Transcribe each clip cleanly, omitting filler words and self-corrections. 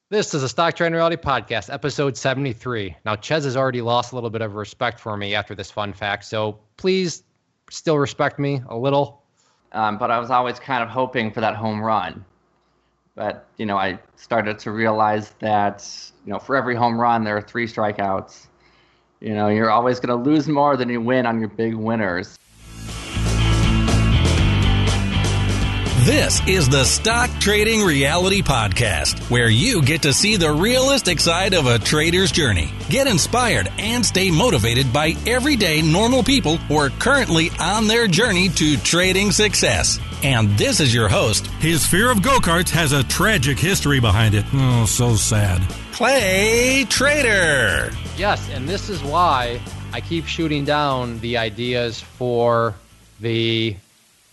This is a Stock Trading Reality Podcast, episode 73. Now, Ches has already lost a little bit of respect for me after this fun fact, so please still respect me a little. But I was always kind of hoping for that home run. But, I started to realize that, for every home run, there are 3 strikeouts. You're always going to lose more than you win on your big winners. This is the Stock Trading Reality Podcast, where you get to see the realistic side of a trader's journey. Get inspired and stay motivated by everyday normal people who are currently on their journey to trading success. And this is your host. His fear of go-karts has a tragic history behind it. Oh, so sad. Clay Trader. Yes, and this is why I keep shooting down the ideas for the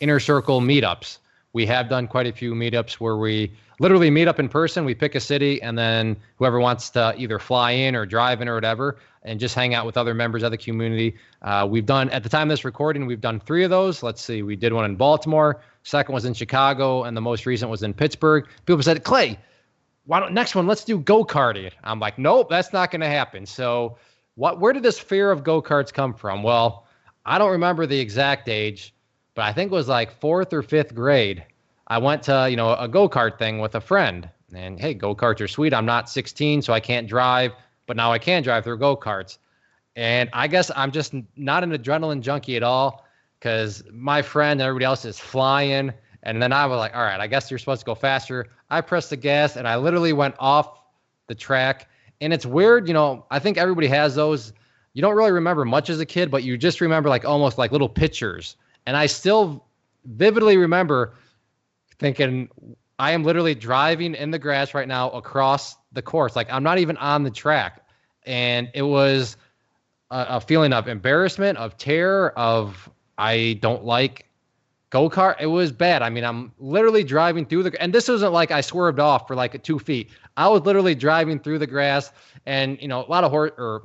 Inner Circle meetups. We have done quite a few meetups where we literally meet up in person. We pick a city, and then whoever wants to either fly in or drive in or whatever, and just hang out with other members of the community. We've done, at the time of this recording, we've done 3 of those. Let's see. We did one in Baltimore. Second was in Chicago, and the most recent was in Pittsburgh. People said, Clay, next one, let's do go-karting. I'm like, nope, that's not going to happen. So where did this fear of go-karts come from? Well, I don't remember the exact age, but I think it was like 4th or 5th grade. I went to, a go-kart thing with a friend. And, hey, go-karts are sweet. I'm not 16, so I can't drive. But now I can drive through go-karts. And I guess I'm just not an adrenaline junkie at all because my friend and everybody else is flying. And then I was like, all right, I guess you're supposed to go faster. I pressed the gas, and I literally went off the track. And it's weird. I think everybody has those. You don't really remember much as a kid, but you just remember almost like little pictures. And I still vividly remember thinking, I am literally driving in the grass right now across the course. Like, I'm not even on the track. And it was a feeling of embarrassment, of terror, of I don't like go-kart. It was bad. I mean, I'm literally driving through and this wasn't like I swerved off for like 2 feet. I was literally driving through the grass, and a lot of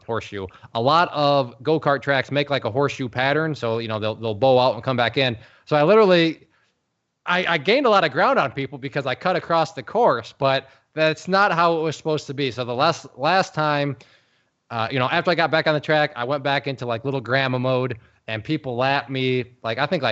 horseshoe. A lot of go-kart tracks make like a horseshoe pattern, so they'll bow out and come back in. So I literally, I gained a lot of ground on people because I cut across the course, but that's not how it was supposed to be. So the last time, after I got back on the track, I went back into like little grandma mode, and people lapped me I think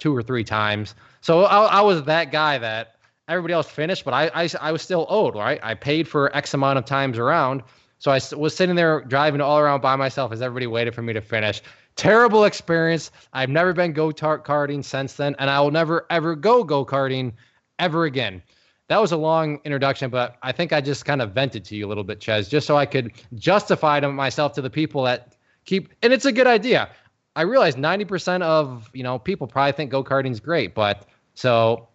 2 or 3 times. So I was that guy that everybody else finished, but I was still owed, right? I paid for X amount of times around. So I was sitting there driving all around by myself as everybody waited for me to finish. Terrible experience. I've never been go-karting since then, and I will never, ever go-karting ever again. That was a long introduction, but I think I just kind of vented to you a little bit, Ches, just so I could justify to myself to the people that and it's a good idea. I realize 90% of, people probably think go-karting is great, but so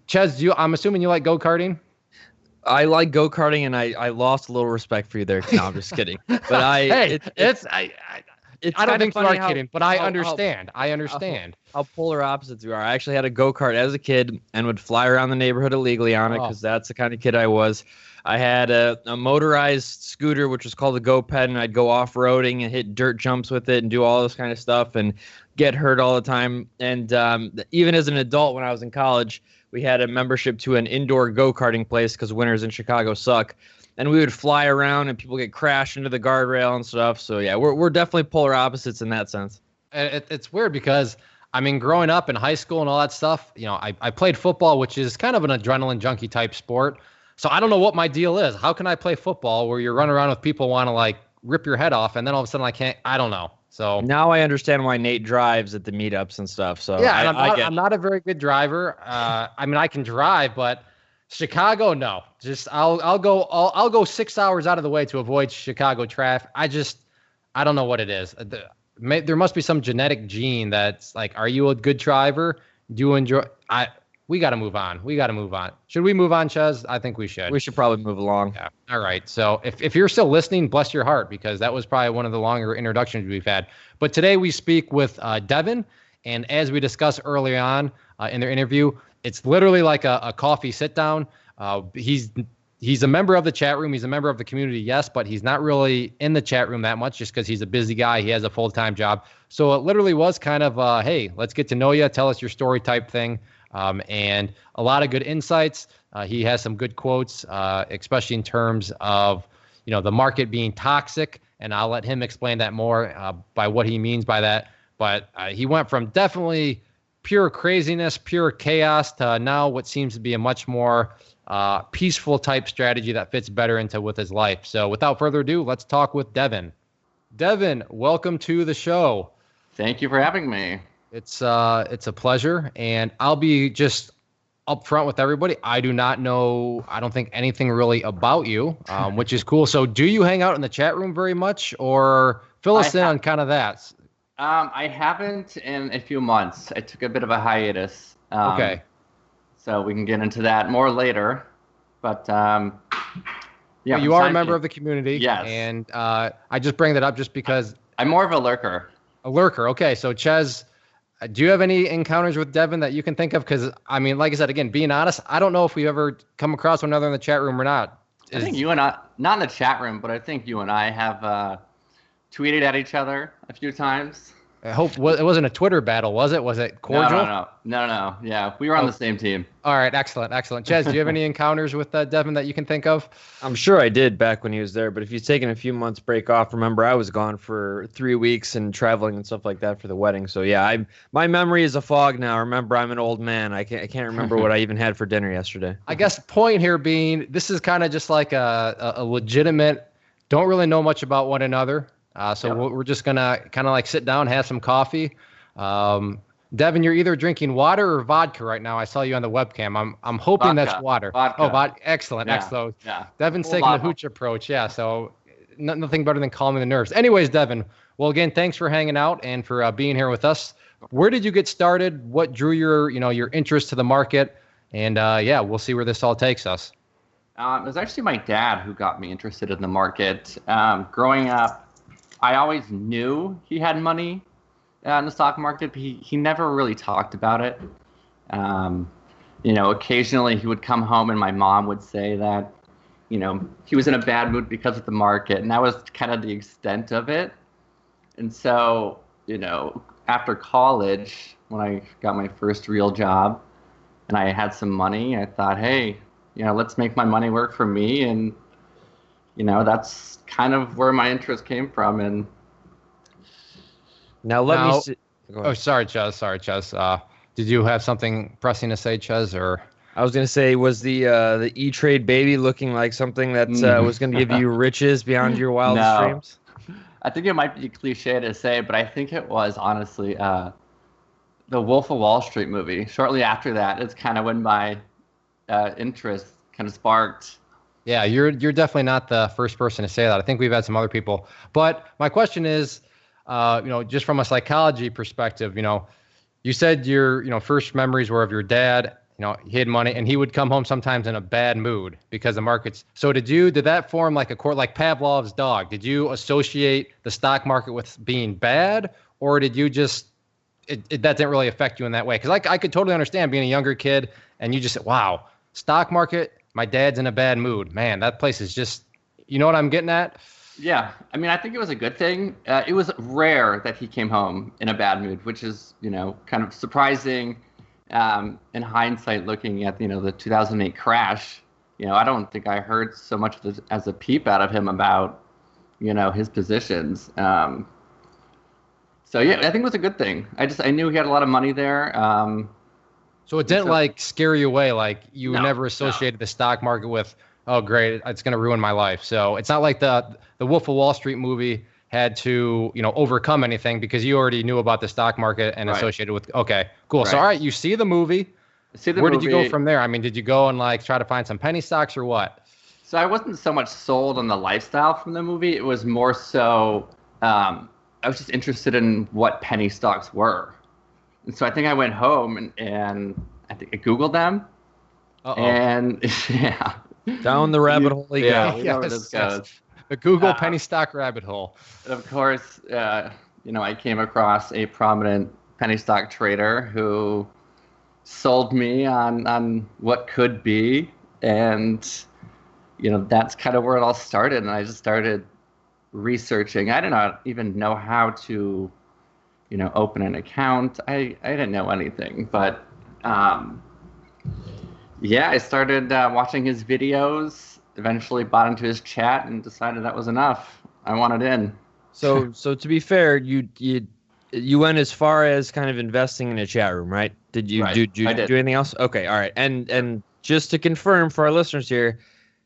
Ches, I'm assuming you like go-karting? I like go-karting, and I lost a little respect for you there. No, I'm just kidding. But I don't think you are kidding, but I understand. I understand how polar opposites we are. I actually had a go-kart as a kid and would fly around the neighborhood illegally on it because that's the kind of kid I was. I had a motorized scooter, which was called a go-ped, and I'd go off-roading and hit dirt jumps with it and do all this kind of stuff and get hurt all the time. And even as an adult, when I was in college, we had a membership to an indoor go-karting place because winters in Chicago suck. And we would fly around, and people get crashed into the guardrail and stuff. So, yeah, we're definitely polar opposites in that sense. It's weird because, growing up in high school and all that stuff, I played football, which is kind of an adrenaline junkie type sport. So I don't know what my deal is. How can I play football where you're running around with people want to rip your head off, and then all of a sudden I can't? I don't know. So now I understand why Nate drives at the meetups and stuff. So yeah, I'm not a very good driver. I can drive, but Chicago, no. Just I'll go 6 hours out of the way to avoid Chicago traffic. I don't know what it is. There must be some genetic gene that's are you a good driver? Do you enjoy? We got to move on. Should we move on, Ches? I think we should. We should probably move along. Yeah. All right. So if you're still listening, bless your heart, because that was probably one of the longer introductions we've had. But today we speak with Devin, and as we discussed early on in their interview, it's literally like a coffee sit down. He's a member of the chat room. He's a member of the community, yes, but he's not really in the chat room that much just because he's a busy guy. He has a full-time job. So it literally was kind of, hey, let's get to know you. Tell us your story type thing. And a lot of good insights. He has some good quotes, especially in terms of, the market being toxic. And I'll let him explain that more by what he means by that. But he went from definitely pure craziness, pure chaos to now what seems to be a much more peaceful type strategy that fits better with his life. So without further ado, let's talk with Devin. Devin, welcome to the show. Thank you for having me. It's a pleasure, and I'll be just upfront with everybody. I do not know, I don't think anything really about you, which is cool. So do you hang out in the chat room very much, or fill us in on kind of that? I haven't in a few months. I took a bit of a hiatus. Okay. So we can get into that more later. But yeah, well, you are a member of the community. Yes. And I just bring that up just because I'm more of a lurker. A lurker. Okay. So Ches, do you have any encounters with Devin that you can think of? Because, I mean, like I said, again, being honest, I don't know if we've ever come across one another in the chat room or not. I think you and I, not in the chat room, but I think you and I have tweeted at each other a few times. I hope it wasn't a Twitter battle, was it? Was it cordial? No. Yeah, we were on the same team. All right, excellent. Ches, do you have any encounters with Devin that you can think of? I'm sure I did back when he was there, but if he's taken a few months break off, remember I was gone for 3 weeks and traveling and stuff like that for the wedding. So yeah, my memory is a fog now. Remember, I'm an old man. I can't remember what I even had for dinner yesterday. I guess the point here being, this is kind of just like a legitimate, don't really know much about one another. So we're just going to kind of like sit down, have some coffee. Devin, you're either drinking water or vodka right now. I saw you on the webcam. I'm hoping vodka. That's water. Vodka. Oh, excellent. Yeah. Excellent. Yeah. Devin's taking the hooch approach. Yeah, so nothing better than calming the nerves. Anyways, Devin, well, again, thanks for hanging out and for being here with us. Where did you get started? What drew your interest to the market? And we'll see where this all takes us. It was actually my dad who got me interested in the market. Growing up, I always knew he had money in the stock market, but he never really talked about it. Occasionally he would come home and my mom would say that, he was in a bad mood because of the market, and that was kind of the extent of it. And so, after college, when I got my first real job and I had some money, I thought, hey, let's make my money work for me. And that's kind of where my interest came from. And now let me see. Oh, sorry, Ches. Did you have something pressing to say, Ches? Or I was going to say, was the E-Trade baby looking like something that was going to give you riches beyond your wildest dreams? I think it might be cliche to say, but I think it was honestly the Wolf of Wall Street movie. Shortly after that, it's kind of when my interest kind of sparked. Yeah, you're definitely not the first person to say that. I think we've had some other people. But my question is, just from a psychology perspective, you said your, first memories were of your dad. He had money, and he would come home sometimes in a bad mood because the markets. So did that form like like Pavlov's dog? Did you associate the stock market with being bad, or did you just that didn't really affect you in that way? Because I could totally understand being a younger kid, and you just said, "Wow, stock market. My dad's in a bad mood. Man, that place is just." You know what I'm getting at? Yeah, I mean, I think it was a good thing. It was rare that he came home in a bad mood, which is, kind of surprising in hindsight, looking at, the 2008 crash. I don't think I heard so much as a peep out of him about, his positions. So, yeah, I think it was a good thing. I knew he had a lot of money there. So it didn't scare you away, like you never associated the stock market with, oh great, it's going to ruin my life. So it's not like the Wolf of Wall Street movie had to overcome anything because you already knew about the stock market and associated with. Okay, cool. Right. So all right, you see the movie. Where did you go from there? I mean, did you go and try to find some penny stocks or what? So I wasn't so much sold on the lifestyle from the movie. It was more so I was just interested in what penny stocks were. And so I think I went home and I think I Googled them. Uh-oh. And yeah. Down the rabbit hole you go. We know where this goes. The Google penny stock rabbit hole. And of course, I came across a prominent penny stock trader who sold me on what could be. And, that's kind of where it all started. And I just started researching. I did not even know how to open an account. I didn't know anything, but Yeah, I started watching his videos, eventually bought into his chat, and decided that was enough. I wanted in. So to be fair, you went as far as kind of investing in a chat room, right? Did you Right, do I did. anything else? Okay, all right. And just to confirm for our listeners here,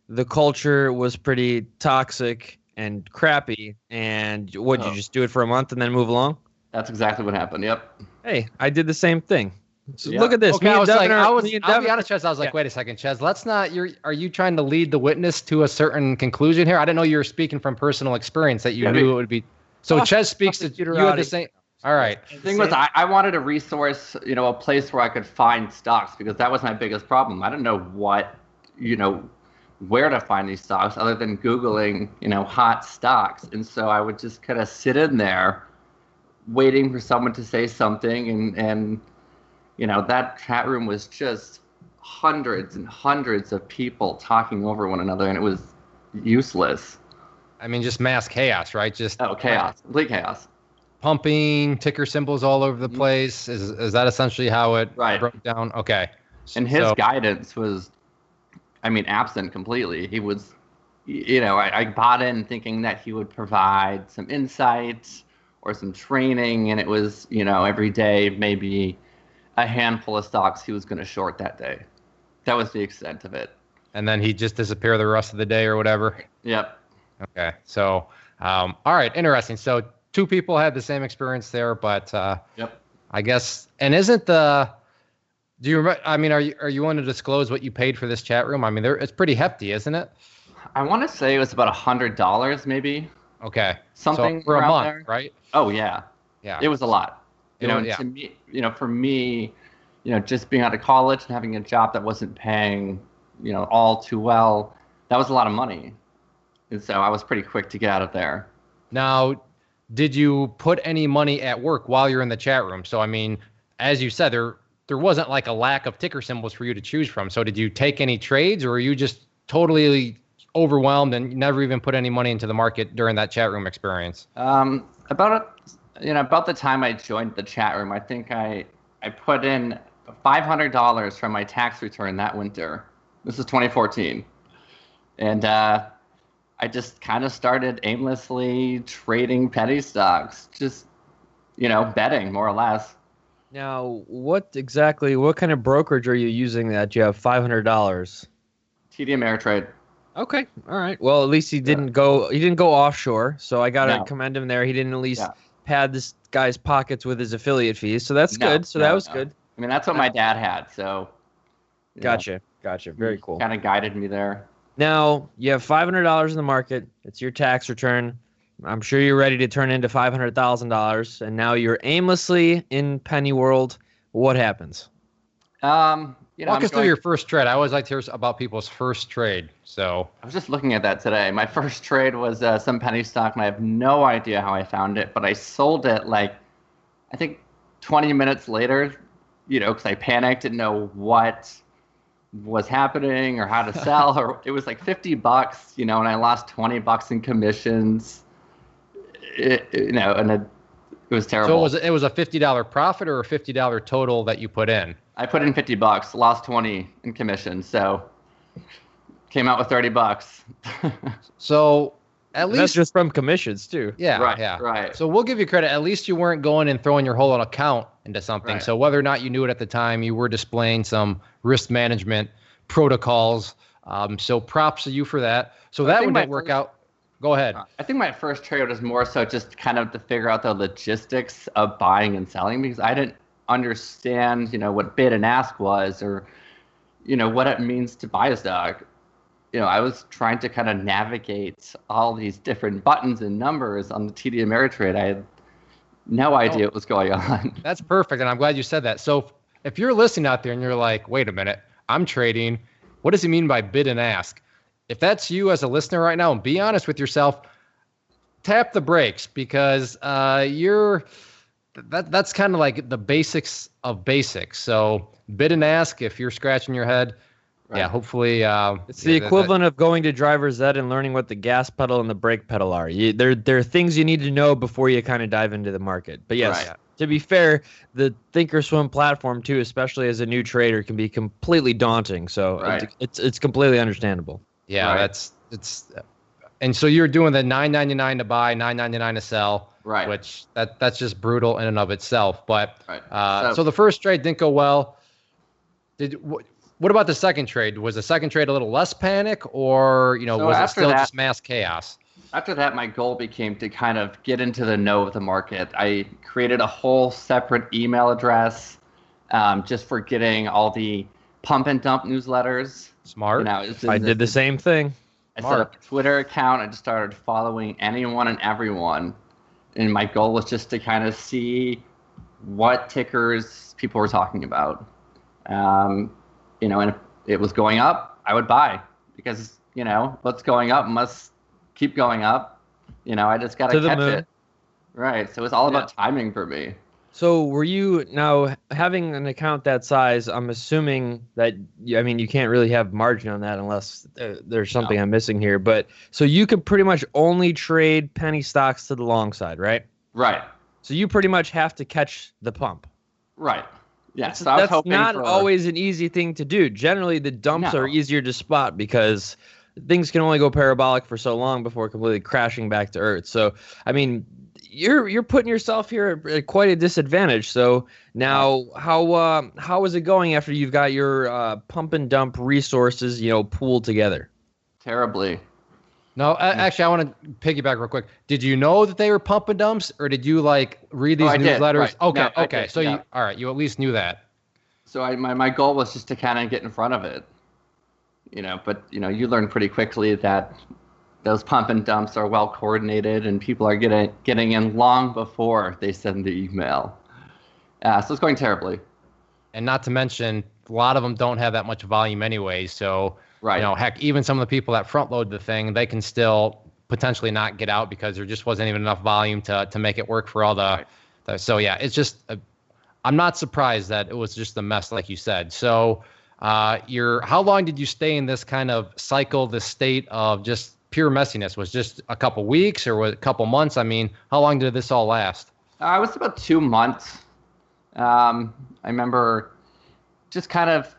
the culture was pretty toxic and crappy. And would you Oh. just do it for a month and then move along? That's exactly what happened. Yep. Hey, I did the same thing. So Yeah. look at this. Okay, I was like, I'll be Devin honest, Ches. I was like, yeah. wait a second, Ches. Let's not. Are you trying to lead the witness to a certain conclusion here? I didn't know you were speaking from personal experience that you knew it would be. So Ches speaks to you had the same. All right. The thing was, I wanted a resource, a place where I could find stocks because that was my biggest problem. I didn't know where to find these stocks other than Googling, hot stocks. And so I would just kind of sit in there waiting for someone to say something. And that chat room was just hundreds and hundreds of people talking over one another, and it was useless. I mean, just mass chaos, right? Just chaos, complete chaos. Pumping ticker symbols all over the place. Is that essentially how it broke down? Okay. And his guidance was, absent completely. He was, I bought in thinking that he would provide some insights or some training, and it was, every day maybe a handful of stocks he was going to short that day. That was the extent of it. And then he'd just disappear the rest of the day or whatever. Yep. Okay. So, all right, interesting. So 2 people had the same experience there, but yep. I guess. And isn't do you remember? I mean, are you want to disclose what you paid for this chat room? I mean, it's pretty hefty, isn't it? I want to say it was about $100, maybe. Okay. Something so for a month, there. Right? Oh yeah. Yeah. It was a lot. To me, for me, just being out of college and having a job that wasn't paying, all too well, that was a lot of money. And so I was pretty quick to get out of there. Now, did you put any money at work while you're in the chat room? So, I mean, as you said, there wasn't like a lack of ticker symbols for you to choose from. So did you take any trades, or were you just totally overwhelmed and never even put any money into the market during that chat room experience? About the time I joined the chat room, I think I put in $500 from my tax return that winter. This is 2014. And I just kind of started aimlessly trading penny stocks, just, betting more or less. Now, what kind of brokerage are you using that you have $500? TD Ameritrade. Okay, all right. Well, at least he didn't go offshore, so I gotta commend him there. He didn't at least pad this guy's pockets with his affiliate fees, so that's good. So that was good. I mean, that's what my dad had, so. Gotcha. Very cool. Kind of guided me there. Now, you have $500 in the market. It's your tax return. I'm sure you're ready to turn into $500,000, and now you're aimlessly in penny world. What happens? Walk us through your first trade. I always like to hear about people's first trade. So I was just looking at that today. My first trade was some penny stock, and I have no idea how I found it, but I sold it I think 20 minutes later, because I panicked, didn't know what was happening or how to sell. Or it was like $50, and I lost $20 in commissions. And it was terrible. So it was a $50 profit or a $50 total that you put in? I put in $50, lost 20 in commission, so came out with $30. So at least that's just from commissions too. Yeah, right. So we'll give you credit. At least you weren't going and throwing your whole account into something. Right. So whether or not you knew it at the time, you were displaying some risk management protocols. So props to you for that. So that one didn't work out. Go ahead. I think my first trade was more so just kind of to figure out the logistics of buying and selling, because I didn't understand, what bid and ask was, or, what it means to buy a stock. I was trying to kind of navigate all these different buttons and numbers on the TD Ameritrade. I had no idea what was going on. That's perfect, and I'm glad you said that. So if you're listening out there and you're like, wait a minute, I'm trading, what does he mean by bid and ask? If that's you as a listener right now, and be honest with yourself, tap the brakes, because that's kind of like the basics of basics. So bid and ask, if you're scratching your head, yeah, hopefully. It's the equivalent of going to driver's ed and learning what the gas pedal and the brake pedal are. There are things you need to know before you kind of dive into the market. But yes, to be fair, the Thinkorswim platform too, especially as a new trader, can be completely daunting. So it's completely understandable. Yeah, and so you're doing the $9.99 to buy, $9.99 to sell, right? Which that's just brutal in and of itself. But so the first trade didn't go well. What about the second trade? Was the second trade a little less panic, or was it still just mass chaos? After that, my goal became to kind of get into the know of the market. I created a whole separate email address just for getting all the pump and dump newsletters. Smart. I did the same thing. I set up a Twitter account. I just started following anyone and everyone. And my goal was just to kind of see what tickers people were talking about. And if it was going up, I would buy because, what's going up must keep going up. I just got to catch it. Right. So it's all about timing for me. So were you now having an account that size? I'm assuming that you can't really have margin on that unless there's something I'm missing here. But so you could pretty much only trade penny stocks to the long side, right? Right. So you pretty much have to catch the pump. Right. Yes. That's not always an easy thing to do. Generally, the dumps are easier to spot because things can only go parabolic for so long before completely crashing back to earth. So, you're putting yourself here at quite a disadvantage. So now, how is it going after you've got your pump and dump resources, pooled together? Terribly. No, actually, I want to piggyback real quick. Did you know that they were pump and dumps, or did you read these newsletters? Right. Okay. So you at least knew that. So my goal was just to kind of get in front of it, But you learn pretty quickly that those pump and dumps are well coordinated, and people are getting in long before they send the email. So it's going terribly. And not to mention, a lot of them don't have that much volume anyway. So, heck, even some of the people that front load the thing, they can still potentially not get out because there just wasn't even enough volume to make it work for all the. So yeah, it's just. I'm not surprised that it was just a mess, like you said. So, how long did you stay in this kind of cycle, this state of just pure messiness? Was just a couple weeks or was it a couple months? How long did this all last? It was about 2 months. I remember just kind of,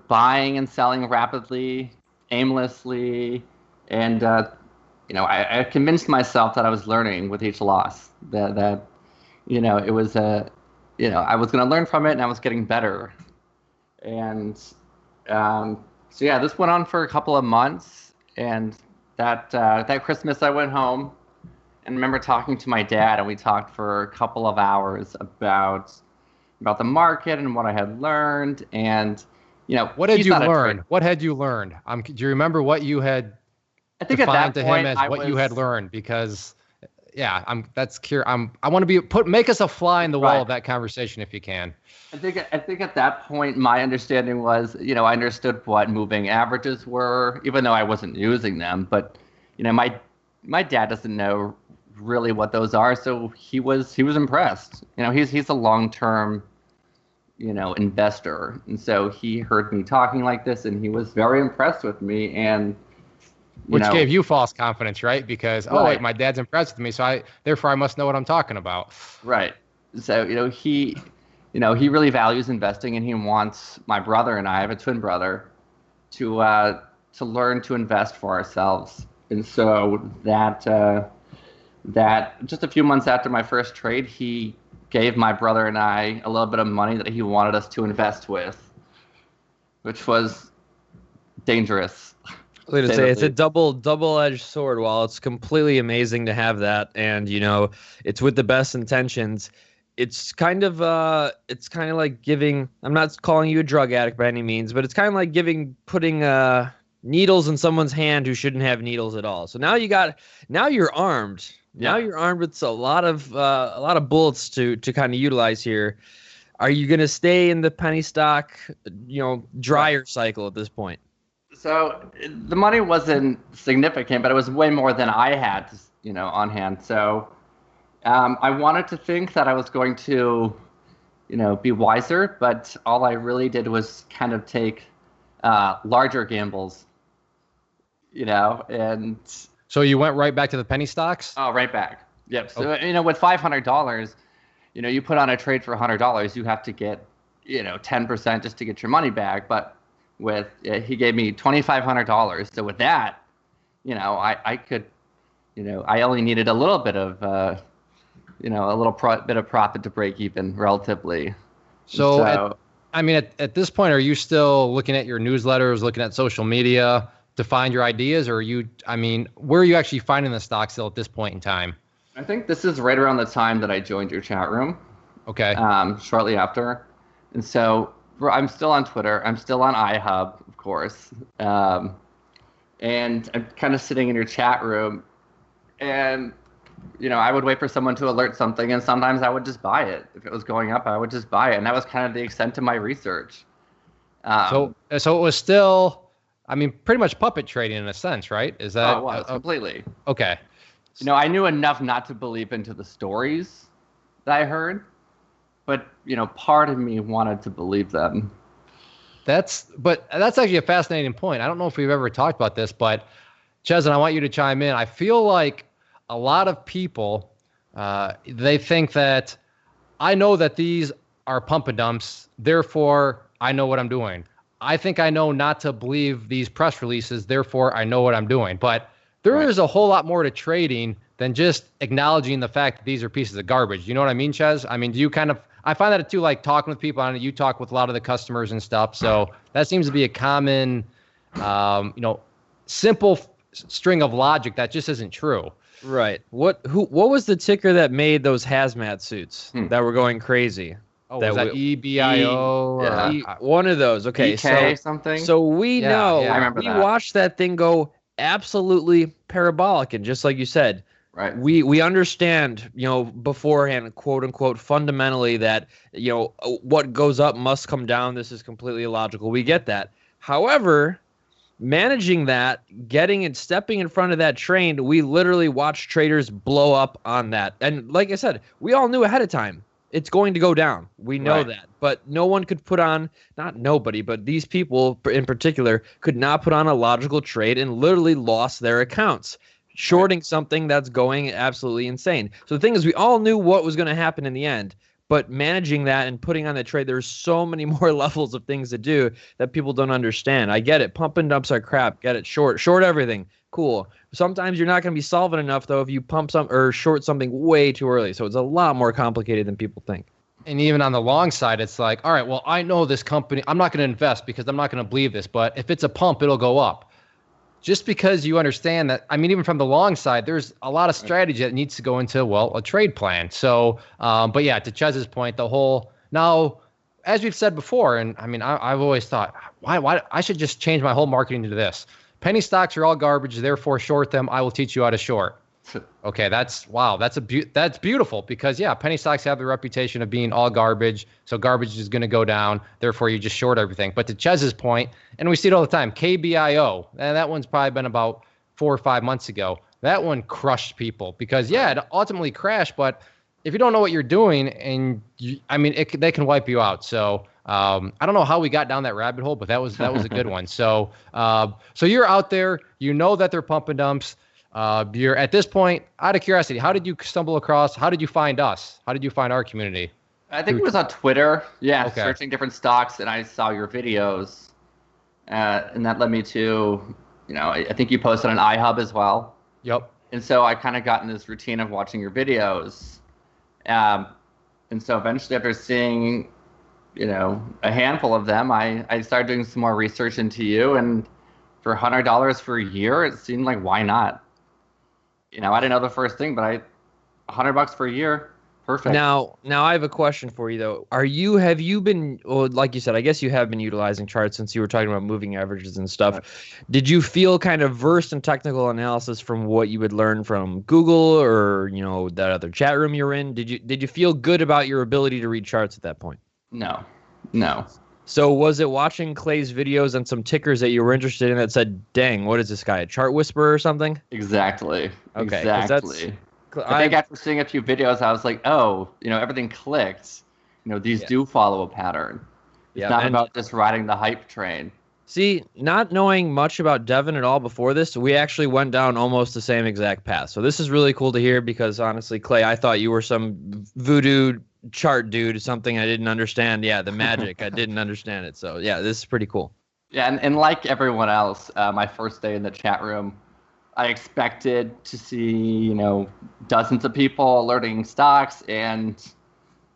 buying and selling rapidly, aimlessly, and I convinced myself that I was learning with each loss. That it was I was going to learn from it, and I was getting better. And so yeah, this went on for a couple of months, and that Christmas I went home and remember talking to my dad, and we talked for a couple of hours about the market and what I had learned, and what did you learn? What had you learned? Do you remember what you had defined to him as what you had learned? Because that's curious. I want to make us a fly in the wall of that conversation if you can. I think at that point my understanding was, I understood what moving averages were, even though I wasn't using them. But my dad doesn't know really what those are, so he was impressed. He's a long-term investor, and so he heard me talking like this, and he was very impressed with me, and which gave you false confidence, right? Because wait, my dad's impressed with me, so therefore I must know what I'm talking about. Right. So he really values investing, and he wants my brother and I have a twin brother to learn to invest for ourselves. And so that just a few months after my first trade, he gave my brother and I a little bit of money that he wanted us to invest with, which was dangerous. I was going to say, it's a double-edged sword. While it's completely amazing to have that, and it's with the best intentions, it's kind of like giving. I'm not calling you a drug addict by any means, but it's kind of like putting needles in someone's hand who shouldn't have needles at all. So now you're armed. Now you're armed with a lot of bullets to kind of utilize here. Are you going to stay in the penny stock, dryer cycle at this point? So the money wasn't significant, but it was way more than I had, on hand. So I wanted to think that I was going to, be wiser, but all I really did was kind of take larger gambles, and. So you went right back to the penny stocks? Oh, right back. Yep. So, with $500, you put on a trade for $100, you have to get, 10% just to get your money back. But he gave me $2,500. So with that, I could, I only needed a little bit of, bit of profit to break even relatively. So at this point, are you still looking at your newsletters, looking at social media to find your ideas, or where are you actually finding the stock still at this point in time? I think this is right around the time that I joined your chat room. Okay. Shortly after. And so I'm still on Twitter. I'm still on iHub, of course. And I'm kind of sitting in your chat room. And, I would wait for someone to alert something. And sometimes I would just buy it. If it was going up, I would just buy it. And that was kind of the extent of my research. So it was still, pretty much puppet trading in a sense, right? Is that? Oh, it was, completely. Okay. I knew enough not to believe into the stories that I heard, but part of me wanted to believe them. That's actually a fascinating point. I don't know if we've ever talked about this, but Chesn, I want you to chime in. I feel like a lot of people, they think that I know that these are pump and dumps, therefore I know what I'm doing. I think I know not to believe these press releases, therefore I know what I'm doing. But there is a whole lot more to trading than just acknowledging the fact that these are pieces of garbage. You know what I mean, Ches? Do you I find that too, like talking with people. I know you talk with a lot of the customers and stuff. So that seems to be a common, simple string of logic that just isn't true. Right. What was the ticker that made those hazmat suits that were going crazy? Oh, was that EBIO? One of those. Okay. EK something. So we know. I remember we that. watched that thing go absolutely parabolic, and just like you said, right. We understand, beforehand, quote unquote, fundamentally that, what goes up must come down. This is completely illogical. We get that. However, managing that, stepping in front of that train, we literally watched traders blow up on that. And like I said, we all knew ahead of time it's going to go down. We know that. But no one could put on, not nobody, but these people in particular could not put on a logical trade and literally lost their accounts, shorting something that's going absolutely insane. So the thing is, we all knew what was going to happen in the end. But managing that and putting on the trade, there's so many more levels of things to do that people don't understand. I get it. Pump and dumps are crap. Get it. Short everything. Cool. Sometimes you're not going to be solvent enough, though, if you pump some or short something way too early. So it's a lot more complicated than people think. And even on the long side, it's like, all right, well, I know this company. I'm not going to invest because I'm not going to believe this. But if it's a pump, it'll go up. Just because you understand that, even from the long side, there's a lot of strategy that needs to go into, a trade plan. So, but yeah, to Chez's point, now, as we've said before, and I've always thought, why I should just change my whole marketing to this. Penny stocks are all garbage, therefore short them. I will teach you how to short. Okay, that's beautiful because penny stocks have the reputation of being all garbage, so garbage is going to go down. Therefore, you just short everything. But to Chez's point, and we see it all the time, KBIO, and that one's probably been about 4 or 5 months ago. That one crushed people because it ultimately crashed. But if you don't know what you're doing, and they can wipe you out. So I don't know how we got down that rabbit hole, but that was a good one. So so you're out there, you know that they're pump and dumps. You're at this point, out of curiosity, how did you stumble across? How did you find us? How did you find our community? I think it was on Twitter. Yeah, okay. Searching different stocks, and I saw your videos, and that led me to, I think you posted on iHub as well. Yep. And so I kind of got in this routine of watching your videos, and so eventually, after seeing, a handful of them, I started doing some more research into you, and for $100 for a year, it seemed like why not? I didn't know the first thing, but $100 for a year, perfect. Now I have a question for you though. Have you been, well, like you said, I guess you have been utilizing charts since you were talking about moving averages and stuff. Right. Did you feel kind of versed in technical analysis from what you would learn from Google or that other chat room you're in? Did you feel good about your ability to read charts at that point? No. So was it watching Clay's videos and some tickers that you were interested in that said, dang, what is this guy, a chart whisperer or something? Exactly. Okay. Exactly. I think after seeing a few videos, I was like, oh, everything clicked. These do follow a pattern. It's not about just riding the hype train. See, not knowing much about Devin at all before this, we actually went down almost the same exact path. So this is really cool to hear because honestly, Clay, I thought you were some voodoo chart dude something I didn't understand. Yeah, the magic, I didn't understand it. So yeah, this is pretty cool. Yeah, and like everyone else, my first day in the chat room, I expected to see, dozens of people alerting stocks, and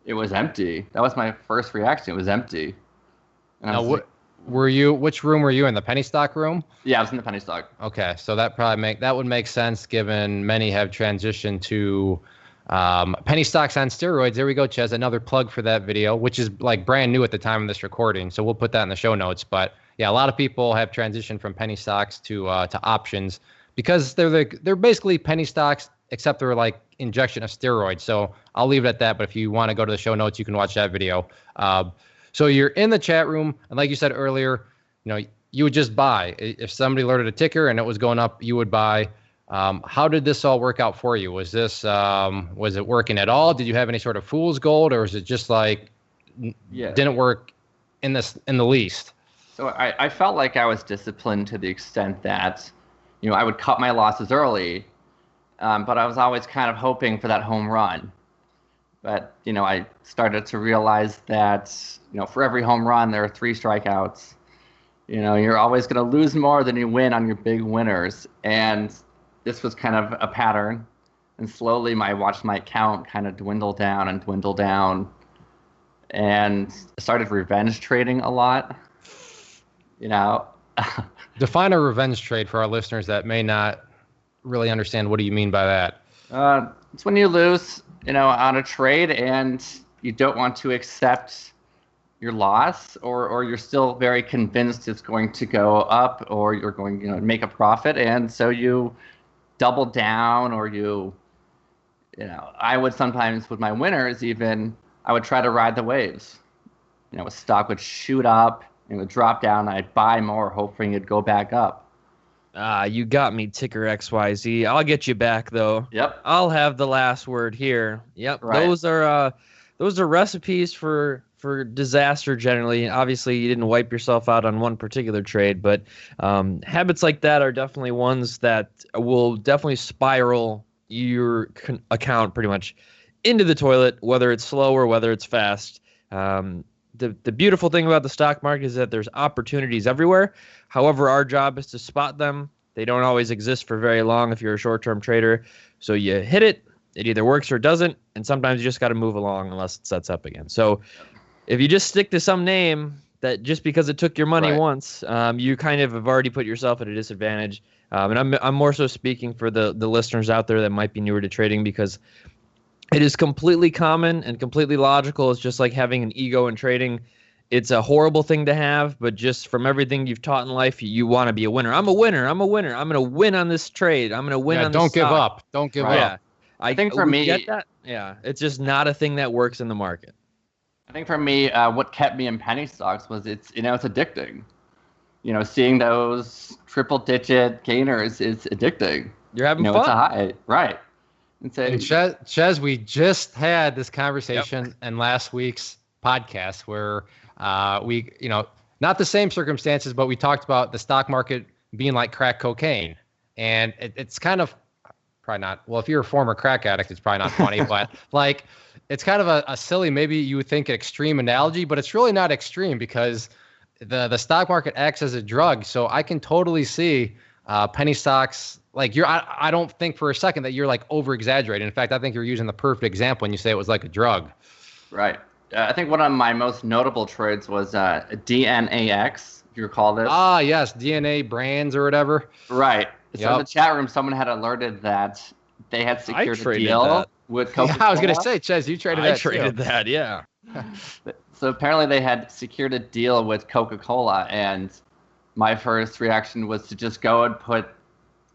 it was empty. That was my first reaction. It was empty. And Now, which room were you in? The penny stock room? Yeah, I was in the penny stock. Okay, so that would make sense given many have transitioned to penny stocks on steroids. There we go, Ches. Another plug for that video, which is like brand new at the time of this recording. So we'll put that in the show notes. But yeah, a lot of people have transitioned from penny stocks to options because they're basically penny stocks, except they're like injection of steroids. So I'll leave it at that. But if you want to go to the show notes, you can watch that video. So you're in the chat room, and like you said earlier, you would just buy. If somebody alerted a ticker and it was going up, you would buy. How did this all work out for you? Was it working at all? Did you have any sort of fool's gold, or was it just like didn't work in the least? So I felt like I was disciplined to the extent that, I would cut my losses early, but I was always kind of hoping for that home run. But, I started to realize that, for every home run, there are 3 strikeouts. You're always going to lose more than you win on your big winners. And this was kind of a pattern. And slowly I watched my account kind of dwindle down and dwindle down. And I started revenge trading a lot. Define a revenge trade for our listeners that may not really understand. What do you mean by that? It's when you lose, on a trade and you don't want to accept your loss, or you're still very convinced it's going to go up, or you're going, to make a profit, and so you double down, or I would sometimes with my winners even, I would try to ride the waves. A stock would shoot up, it would drop down, I'd buy more hoping it'd go back up. You got me, ticker XYZ. I'll get you back though. Yep. I'll have the last word here. Yep. Right. Those are recipes for disaster generally. Obviously, you didn't wipe yourself out on one particular trade, but habits like that are definitely ones that will definitely spiral your account pretty much into the toilet, whether it's slow or whether it's fast. The beautiful thing about the stock market is that there's opportunities everywhere. However, our job is to spot them. They don't always exist for very long if you're a short-term trader. So you hit it, it either works or it doesn't, and sometimes you just got to move along unless it sets up again. So if you just stick to some name that just because it took your money once, you kind of have already put yourself at a disadvantage. And I'm more so speaking for the listeners out there that might be newer to trading, because it is completely common and completely logical. It's just like having an ego in trading. It's a horrible thing to have, but just from everything you've taught in life, you want to be a winner. I'm a winner. I'm going to win on this trade. I'm going to win on this Don't give stock. up. Don't give up. Yeah. I think for me, get that? Yeah, it's just not a thing that works in the market. I think for me, what kept me in penny stocks was it's addicting. Seeing those triple-digit gainers is addicting. You're having fun. It's a high, right? And Ches, we just had this conversation in last week's podcast where we, not the same circumstances, but we talked about the stock market being like crack cocaine. And it's kind of probably not, well, if you're a former crack addict, it's probably not funny, but like it's kind of a silly, maybe you would think extreme analogy, but it's really not extreme because the stock market acts as a drug. So I can totally see penny stocks. Like I don't think for a second that you're like over exaggerating. In fact, I think you're using the perfect example when you say it was like a drug. Right. I think one of my most notable trades was DNAX. If you recall this. Ah, yes, DNA brands or whatever. Right. So in the chat room, someone had alerted that they had secured a deal with Coca-Cola. Yeah, I was going to say, Ches, you traded that. I traded that, yeah. So apparently they had secured a deal with Coca-Cola, and my first reaction was to just go and put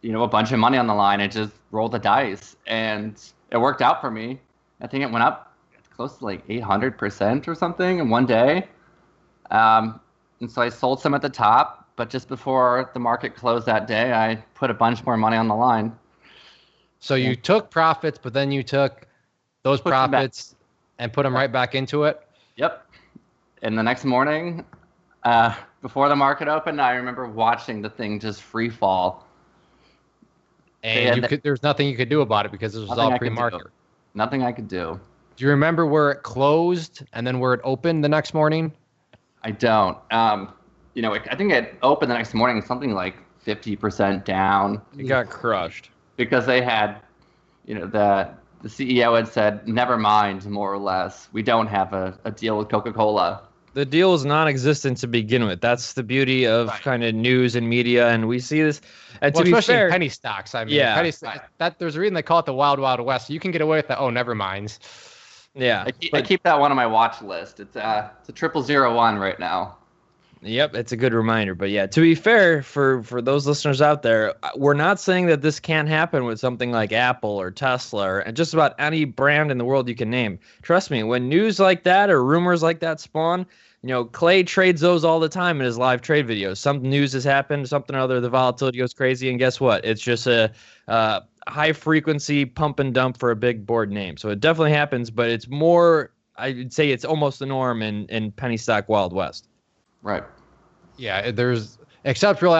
a bunch of money on the line and just roll the dice. And it worked out for me. I think it went up close to like 800% or something in one day. And so I sold some at the top, but just before the market closed that day, I put a bunch more money on the line. So you took profits, but then you took those profits and put them right back into it? Yep. And the next morning, before the market opened, I remember watching the thing just free fall. And there's nothing you could do about it because it was all pre-market. Nothing I could do. Do you remember where it closed and then where it opened the next morning? I don't. I think it opened the next morning something like 50% down. It got crushed. Because they had, the CEO had said, never mind, more or less. We don't have a deal with Coca-Cola. The deal is non-existent to begin with. That's the beauty of kind of news and media, and we see this. And to be especially fair, in penny stocks. I mean, yeah, penny that there's a reason they call it the Wild Wild West. You can get away with that. Oh, never mind. Yeah, I keep that one on my watch list. It's a 0001 right now. Yep, it's a good reminder. But yeah, to be fair, for those listeners out there, we're not saying that this can't happen with something like Apple or Tesla or just about any brand in the world you can name. Trust me, when news like that or rumors like that spawn, Clay trades those all the time in his live trade videos. Some news has happened, something or other, the volatility goes crazy, and guess what? It's just a high frequency pump and dump for a big board name. So it definitely happens, but it's more, I'd say it's almost the norm in penny stock Wild West. Right. Yeah, except really,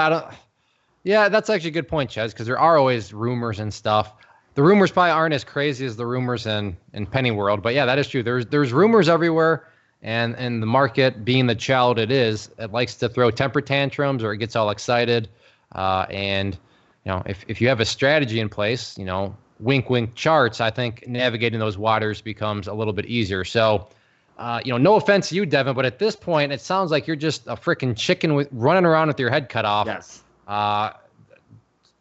that's actually a good point, Ches, because there are always rumors and stuff. The rumors probably aren't as crazy as the rumors in penny world, but yeah, that is true. There's rumors everywhere. And the market, being the child it is, it likes to throw temper tantrums or it gets all excited. And if you have a strategy in place, wink, wink charts, I think navigating those waters becomes a little bit easier. So, no offense to you, Devin, but at this point, it sounds like you're just a freaking chicken running around with your head cut off. Yes.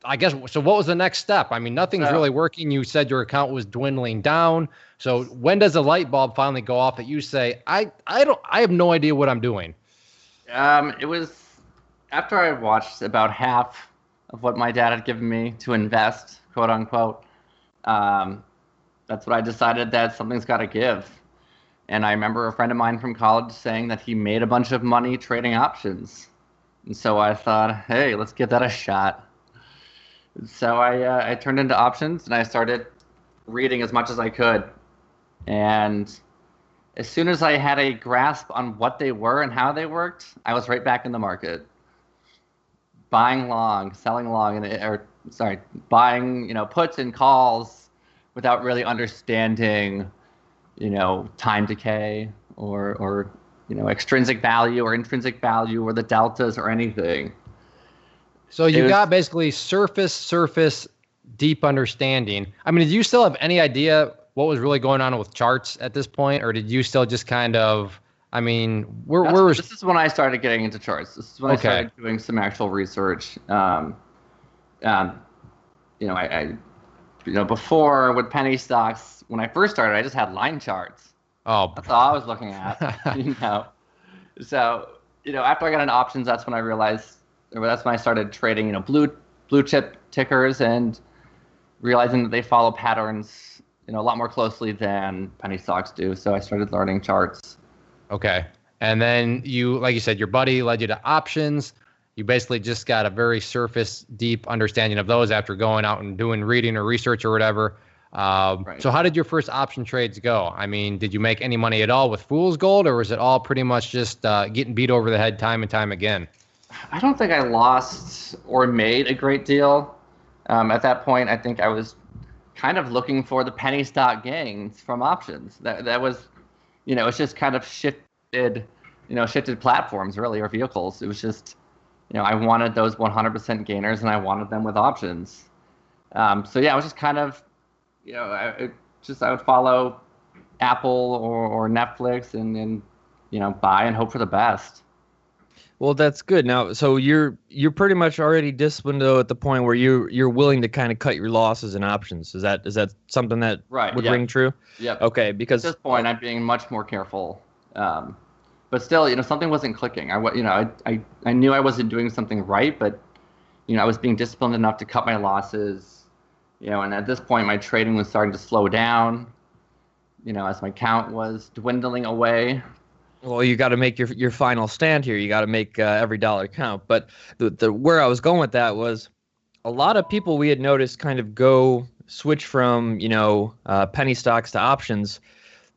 I guess, so what was the next step? I mean, nothing's really working. You said your account was dwindling down. So when does the light bulb finally go off that you say, I have no idea what I'm doing? It was after I watched about half of what my dad had given me to invest, quote unquote. That's what I decided that something's got to give. And I remember a friend of mine from college saying that he made a bunch of money trading options. And so I thought, hey, let's give that a shot. So I turned into options and I started reading as much as I could. And as soon as I had a grasp on what they were and how they worked, I was right back in the market. Buying long, selling long, buying, puts and calls without really understanding, time decay or extrinsic value or intrinsic value or the deltas or anything. So you got basically surface, deep understanding. I mean, did you still have any idea what was really going on with charts at this point, or did you still just kind of? I mean, this is when I started getting into charts. This is when I started doing some actual research. Before with penny stocks, when I first started, I just had line charts. Oh, that's all I was looking at. So after I got into options, that's when I realized. That's when I started trading, blue chip tickers and realizing that they follow patterns, a lot more closely than penny stocks do. So I started learning charts. Okay. And then like you said, your buddy led you to options. You basically just got a very surface deep understanding of those after going out and doing reading or research or whatever. Right. So how did your first option trades go? I mean, did you make any money at all with fool's gold, or was it all pretty much just getting beat over the head time and time again? I don't think I lost or made a great deal. At that point, I think I was kind of looking for the penny stock gains from options. That was, it's just kind of shifted platforms really, or vehicles. It was just, I wanted those 100% gainers and I wanted them with options. So yeah, I was just kind of, I would follow Apple or Netflix and buy and hope for the best. Well, that's good. Now, so you're pretty much already disciplined though at the point where you're willing to kind of cut your losses and options. Is that something that would ring true? Yep. Okay, because at this point I'm being much more careful. But still, something wasn't clicking. I knew I wasn't doing something right, but I was being disciplined enough to cut my losses. And at this point my trading was starting to slow down. As my count was dwindling away. Well, you got to make your final stand here. You got to make every dollar count. But the where I was going with that was a lot of people we had noticed kind of switch from penny stocks to options.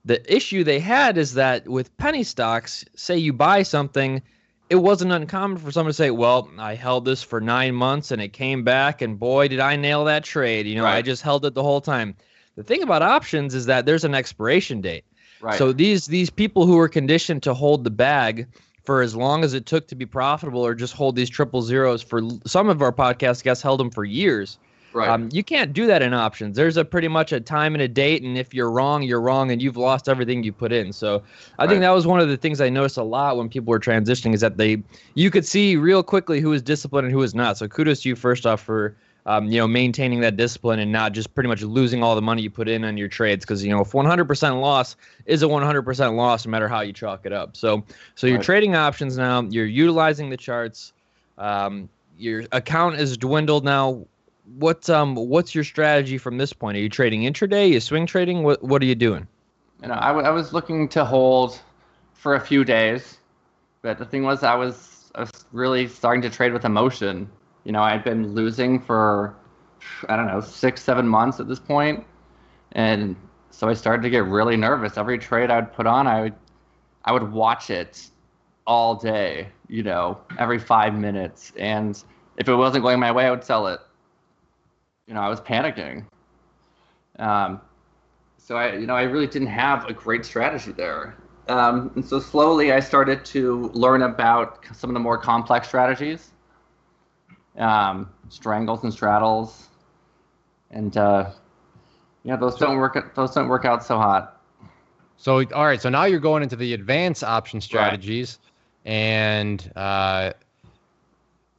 The issue they had is that with penny stocks, say you buy something, it wasn't uncommon for someone to say, well, I held this for 9 months and it came back and boy, did I nail that trade. Right. I just held it the whole time. The thing about options is that there's an expiration date. Right. So these people who are conditioned to hold the bag for as long as it took to be profitable, or just hold these triple zeros for some of our podcast guests held them for years. Right. You can't do that in options. There's pretty much a time and a date, and if you're wrong, you're wrong, and you've lost everything you put in. So I think that was one of the things I noticed a lot when people were transitioning, is that you could see real quickly who was disciplined and who was not. So kudos to you first off for maintaining that discipline and not just pretty much losing all the money you put in on your trades, because if 100% loss is a 100% loss no matter how you chalk it up. So you're trading options now. You're utilizing the charts. Your account is dwindled now. What's your strategy from this point? Are you trading intraday? Are you swing trading? What are you doing? I was looking to hold for a few days, but the thing was I was really starting to trade with emotion. I'd been losing for, I don't know, 6-7 months at this point, and so I started to get really nervous. Every trade I'd put on, I would watch it all day, every 5 minutes, and if it wasn't going my way, I would sell it. I was panicking. So I really didn't have a great strategy there. And so slowly I started to learn about some of the more complex strategies, strangles and straddles, and those don't work out so hot. So all right, so now you're going into the advanced option strategies, and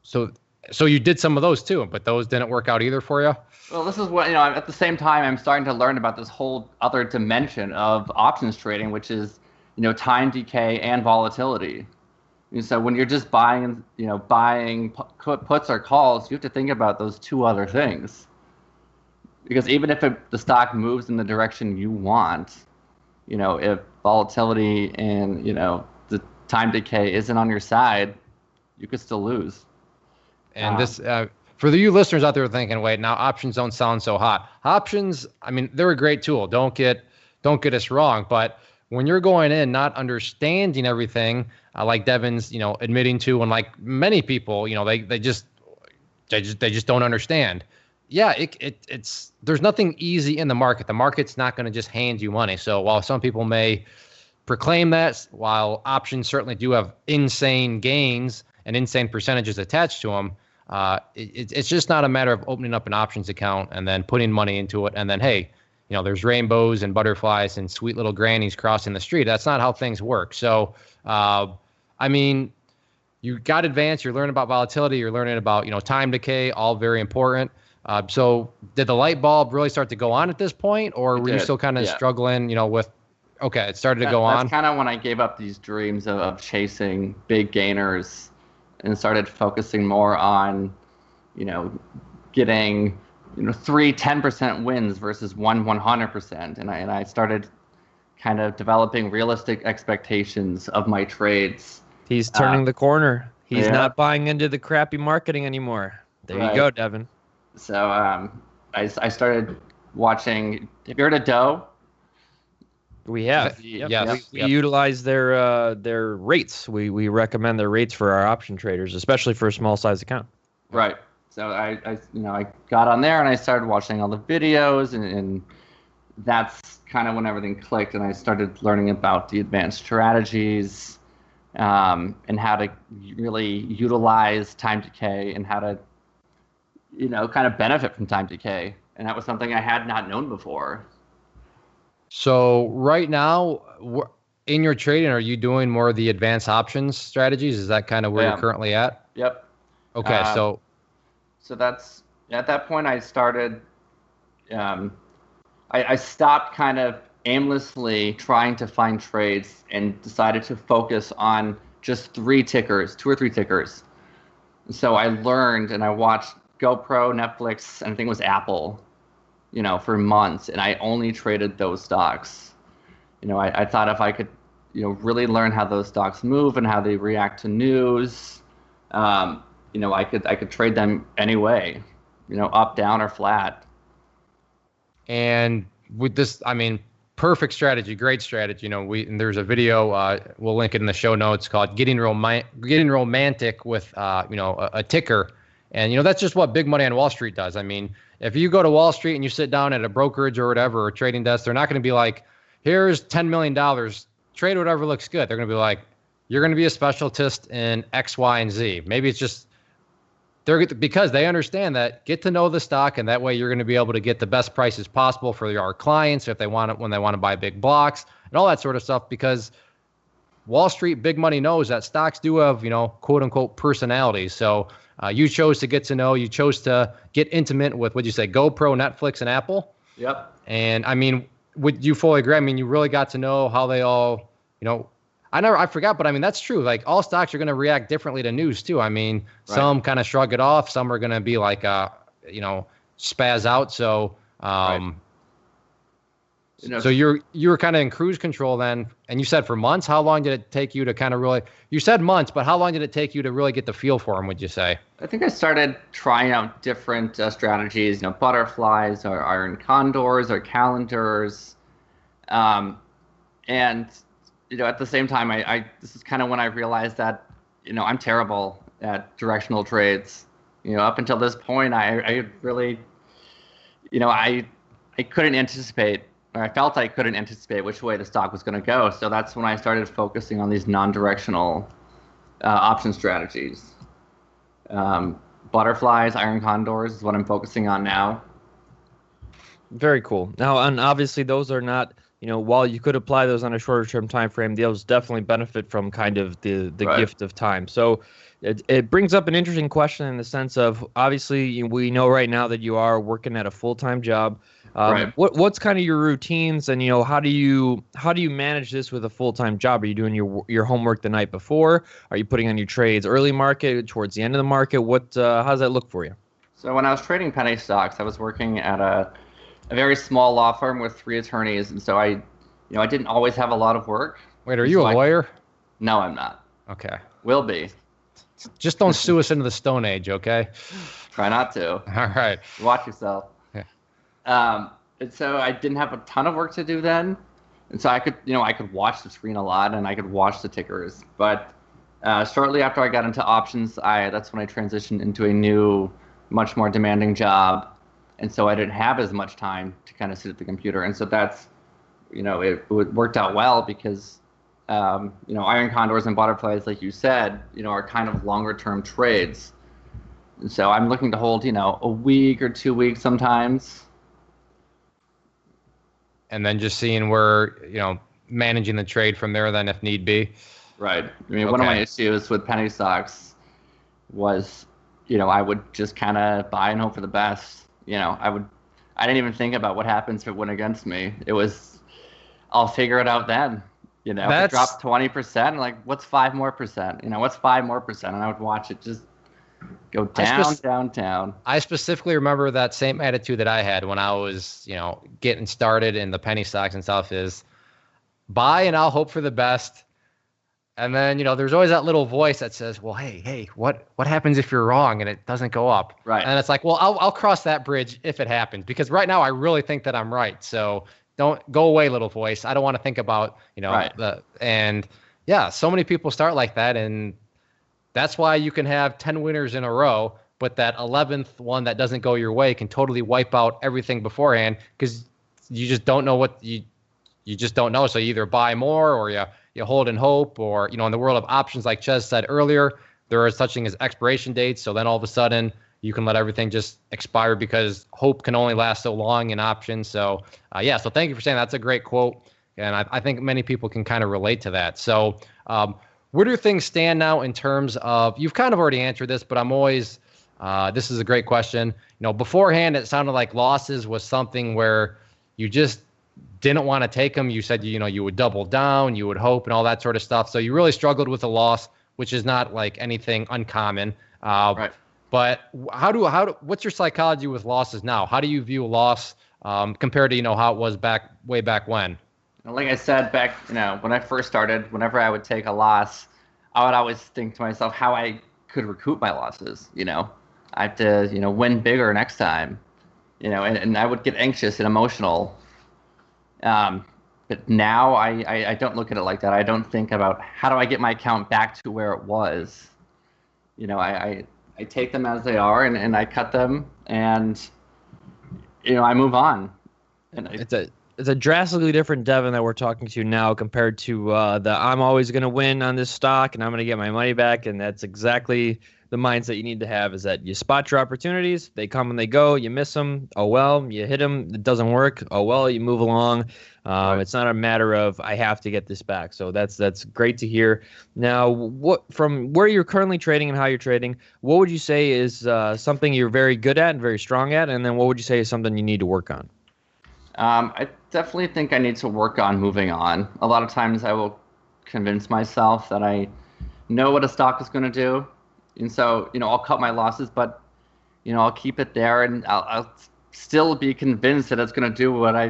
so you did some of those too, but those didn't work out either for you? Well, this is what, at the same time, I'm starting to learn about this whole other dimension of options trading, which is, time decay and volatility. And so when you're just buying puts or calls, you have to think about those two other things. Because even if the stock moves in the direction you want, if volatility and, the time decay isn't on your side, you could still lose. And this, for you listeners out there thinking, wait, now options don't sound so hot. Options, they're a great tool. Don't get us wrong. But when you're going in not understanding everything, like Devin's, admitting to, and like many people, they just don't understand. Yeah, it's there's nothing easy in the market. The market's not going to just hand you money. So while some people may proclaim that, while options certainly do have insane gains and insane percentages attached to them, it's just not a matter of opening up an options account and then putting money into it and then, hey, there's rainbows and butterflies and sweet little grannies crossing the street. That's not how things work. So, you got advanced, you're learning about volatility, you're learning about, time decay, all very important. So did the light bulb really start to go on at this point, or were you still kind of struggling, with, okay, it started to go on? That's kind of when I gave up these dreams of chasing big gainers and started focusing more on, getting, 3 10% wins versus 100%. And I started kind of developing realistic expectations of my trades. He's turning the corner. He's not buying into the crappy marketing anymore. There you go, Devin. So I started watching. Have you heard of Doe? We have. Yes. We utilize their rates. We recommend their rates for our option traders, especially for a small size account. Right. So I got on there and I started watching all the videos, and that's kind of when everything clicked, and I started learning about the advanced strategies, and how to really utilize time decay and how to, kind of benefit from time decay. And that was something I had not known before. So right now, in your trading, are you doing more of the advanced options strategies? Is that kind of where you're currently at? Yep. Okay, so that's, at that point I started, I stopped kind of aimlessly trying to find trades and decided to focus on just 2 or 3 tickers. And so I learned and I watched GoPro, Netflix, and I think it was Apple, for months, and I only traded those stocks. I thought if I could, really learn how those stocks move and how they react to news, I could trade them anyway, up, down, or flat. And with this, perfect strategy, great strategy. And there's a video, we'll link it in the show notes, called Getting Romantic with, a ticker. And, that's just what big money on Wall Street does. If you go to Wall Street and you sit down at a brokerage or whatever, or trading desk, they're not going to be like, here's $10 million, trade whatever looks good. They're going to be like, you're going to be a specialist in X, Y, and Z. Maybe it's just because they understand that, get to know the stock, and that way you're going to be able to get the best prices possible for our clients if they want it, when they want to buy big blocks and all that sort of stuff. Because Wall Street big money knows that stocks do have, quote unquote personalities. So you chose to get to know, you chose to get intimate with, what'd you say, GoPro, Netflix, and Apple? Yep. And I mean, would you fully agree? I mean, you really got to know how they all, I forgot, but I mean, that's true. Like, all stocks are going to react differently to news too. I mean, some kind of shrug it off. Some are going to be like, spaz out. So, so you were kind of in cruise control then, and you said for months. How long did it take you to kind of really? You said months, but how long did it take you to really get the feel for them? Would you say? I think I started trying out different strategies. Butterflies or iron condors or calendars, and at the same time, I this is kind of when I realized that I'm terrible at directional trades. Up until this point, I really, I couldn't anticipate. Or I felt I couldn't anticipate which way the stock was going to go. So that's when I started focusing on these non-directional option strategies. Butterflies, iron condors is what I'm focusing on now. Very cool. Now, and obviously those are not, while you could apply those on a shorter term time frame, those definitely benefit from kind of the gift of time. So it brings up an interesting question in the sense of, obviously we know right now that you are working at a full-time job. What's kind of your routines, and how do you manage this with a full-time job? Are you doing your homework the night before? Are you putting on your trades early market, towards the end of the market? How does that look for you? So when I was trading penny stocks, I was working at a very small law firm with 3 attorneys, and so I didn't always have a lot of work. Wait, are you a lawyer? No, I'm not. Okay. Will be. Just don't sue us into the Stone Age, okay? Try not to. All right. Watch yourself. Yeah. And so I didn't have a ton of work to do then, and so I could watch the screen a lot and I could watch the tickers. But shortly after I got into options, that's when I transitioned into a new, much more demanding job, and so I didn't have as much time to kind of sit at the computer. And so that's, it worked out well because. Iron condors and butterflies, like you said, are kind of longer term trades. And so I'm looking to hold, a week or 2 weeks sometimes. And then just seeing where, managing the trade from there then if need be. Right. I mean, one of my issues with penny stocks was, I would just kind of buy and hope for the best. I didn't even think about what happens if it went against me. It was, I'll figure it out then. If it dropped 20%, like, what's 5 more percent? What's 5 more percent? And I would watch it just go down. I specifically remember that same attitude that I had when I was, getting started in the penny stocks and stuff is buy and I'll hope for the best. And then, there's always that little voice that says, well, hey, what happens if you're wrong and it doesn't go up? Right. And it's like, well, I'll cross that bridge if it happens, because right now I really think that I'm right. So don't go away, little voice. I don't want to think about, right. So many people start like that. And that's why you can have 10 winners in a row, but that 11th one that doesn't go your way can totally wipe out everything beforehand, because you just don't know what you just don't know. So you either buy more or you hold and hope, or, in the world of options, like Ches said earlier, there is such thing as expiration dates. So then all of a sudden you can let everything just expire because hope can only last so long in options. So, so thank you for saying that. That's a great quote. And I think many people can kind of relate to that. So where do things stand now in terms of, you've kind of already answered this, but I'm always, this is a great question. Beforehand, it sounded like losses was something where you just didn't want to take them. You said, you would double down, you would hope and all that sort of stuff. So you really struggled with a loss, which is not like anything uncommon. Right. But what's your psychology with losses now? How do you view loss compared to, how it was way back when? Like I said, back, when I first started, whenever I would take a loss, I would always think to myself how I could recoup my losses. I have to, win bigger next time, and I would get anxious and emotional. But now I don't look at it like that. I don't think about how do I get my account back to where it was. I take them as they are and I cut them, and I move on. And it's a drastically different Devin that we're talking to now compared to the I'm always going to win on this stock and I'm going to get my money back. And that's exactly the mindset you need to have, is that you spot your opportunities. They come and they go. You miss them. Oh, well, you hit them. It doesn't work. Oh, well, you move along. Right. It's not a matter of I have to get this back. So that's great to hear. Now, from where you're currently trading and how you're trading, what would you say is something you're very good at and very strong at? And then what would you say is something you need to work on? I definitely think I need to work on moving on. A lot of times I will convince myself that I know what a stock is going to do. And so, I'll cut my losses, but, I'll keep it there and I'll still be convinced that it's going to do what I,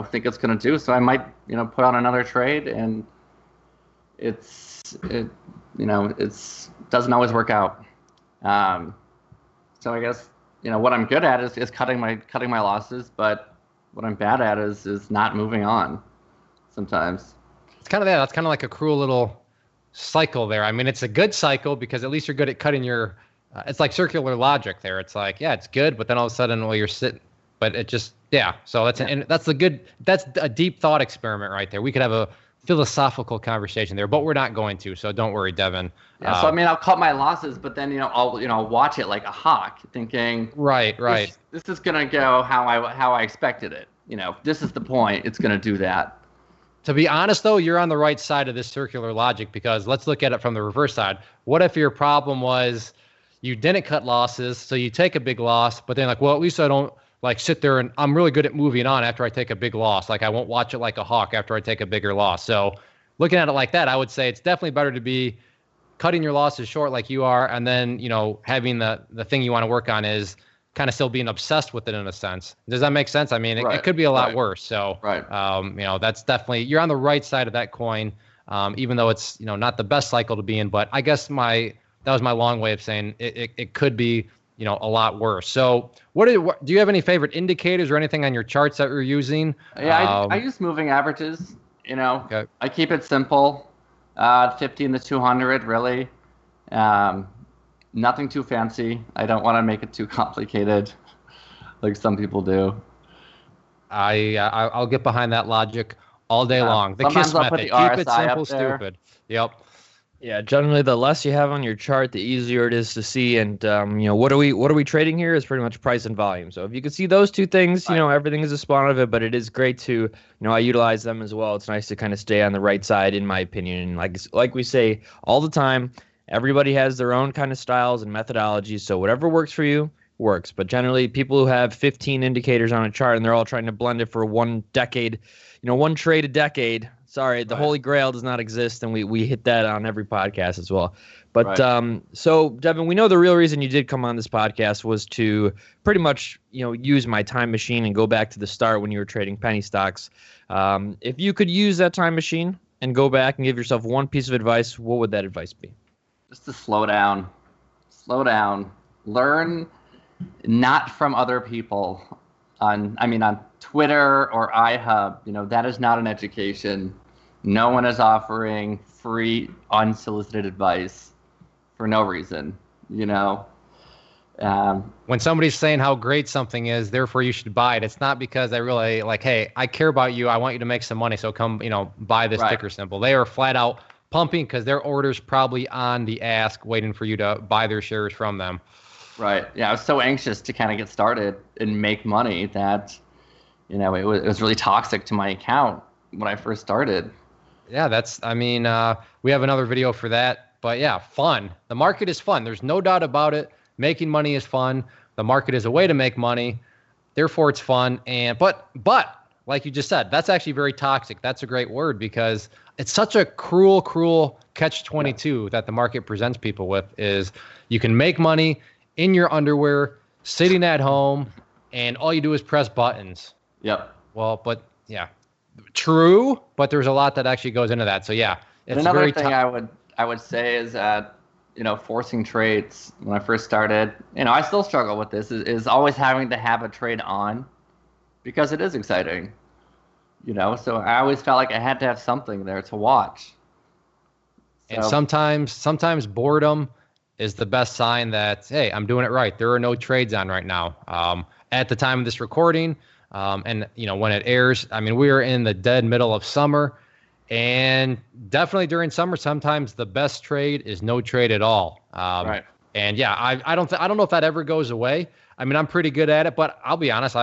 think it's going to do. So I might, put on another trade, and it doesn't always work out. So I guess, what I'm good at is cutting my losses, but what I'm bad at is not moving on sometimes. It's kind of that. That's kind of like a cruel little cycle there. I mean, it's a good cycle because at least you're good at cutting your it's like circular logic there. It's like, yeah, it's good, but then all of a sudden, well, you're sitting, but it just, yeah. So that's that's a deep thought experiment right there. We could have a philosophical conversation there, but we're not going to. So don't worry, Devin. Yeah. So I mean, I'll cut my losses, but then I'll watch it like a hawk, thinking, right. This is gonna go how I expected it. This is the point. It's gonna do that. To be honest, though, you're on the right side of this circular logic, because let's look at it from the reverse side. What if your problem was you didn't cut losses, so you take a big loss, but then like, well, at least I don't like sit there and I'm really good at moving on after I take a big loss. Like I won't watch it like a hawk after I take a bigger loss. So looking at it like that, I would say it's definitely better to be cutting your losses short like you are, and then, having the thing you want to work on is kind of still being obsessed with it in a sense. Does that make sense? I mean, it could be a lot worse. So, that's definitely, you're on the right side of that coin, even though it's, not the best cycle to be in. But I guess that was my long way of saying it could be, a lot worse. So do you have any favorite indicators or anything on your charts that you're using? Yeah, I use moving averages. Okay. I keep it simple, 15 to 200, really. Nothing too fancy. I don't want to make it too complicated, like some people do. I'll get behind that logic all day long. The KISS method. Keep it simple, stupid. Yep. Yeah, generally the less you have on your chart, the easier it is to see. And what are we trading here is pretty much price and volume. So if you can see those two things, everything is a spawn of it. But it is great to, I utilize them as well. It's nice to kind of stay on the right side, in my opinion. And like we say all the time, everybody has their own kind of styles and methodologies. So whatever works for you works. But generally, people who have 15 indicators on a chart and they're all trying to blend it for one decade, one trade a decade. Sorry, the Holy Grail does not exist, and we hit that on every podcast as well. But so, Devin, we know the real reason you did come on this podcast was to pretty much, use my time machine and go back to the start when you were trading penny stocks. If you could use that time machine and go back and give yourself one piece of advice, what would that advice be? Just to slow down, learn not from other people on Twitter or iHub. That is not an education. No one is offering free, unsolicited advice for no reason, When somebody's saying how great something is, therefore you should buy it, it's not because they really hey, I care about you. I want you to make some money. So come, buy this ticker symbol. They are flat out pumping because their order's probably on the ask, waiting for you to buy their shares from them. Right. Yeah, I was so anxious to kind of get started and make money that, it was really toxic to my account when I first started. Yeah, we have another video for that. But yeah, fun. The market is fun. There's no doubt about it. Making money is fun. The market is a way to make money. Therefore, it's fun. But like you just said, that's actually very toxic. That's a great word, because it's such a cruel catch-22 that the market presents people with. Is you can make money in your underwear, sitting at home, and all you do is press buttons. Yep. Well, but yeah, true. But there's a lot that actually goes into that. So yeah, it's another thing I would say is that forcing trades when I first started. I still struggle with this. Is always having to have a trade on, because it is exciting. So I always felt like I had to have something there to watch. And sometimes boredom is the best sign that, hey, I'm doing it right. There are no trades on right now. at the time of this recording. And, you know, when it airs, I mean, we are in the dead middle of summer. And definitely during summer, sometimes the best trade is no trade at all. Right. And yeah, I don't know if that ever goes away. I mean, I'm pretty good at it, but I'll be honest,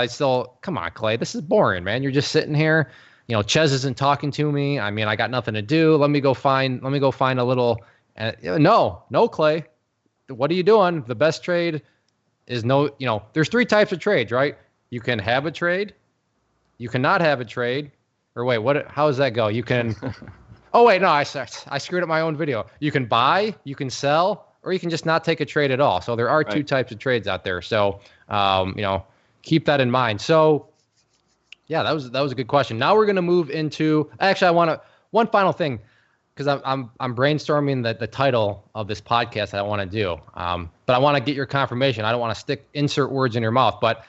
come on, Clay, this is boring, man. You're just sitting here. You know, Ches isn't talking to me. I mean, I got nothing to do. Let me go find a little. No, Clay. What are you doing? The best trade is no. You know, there's 3 types of trades, right? You can have a trade. You cannot have a trade. Or wait, what? How does that go? You can. Oh wait, no, I screwed up my own video. You can buy, you can sell, or you can just not take a trade at all. So there are 2 types of trades out there. So you know, keep that in mind. So yeah, that was a good question. Now we're gonna move into. Actually, one final thing, because I'm brainstorming the title of this podcast that I want to do. But I want to get your confirmation. I don't want to insert words in your mouth. But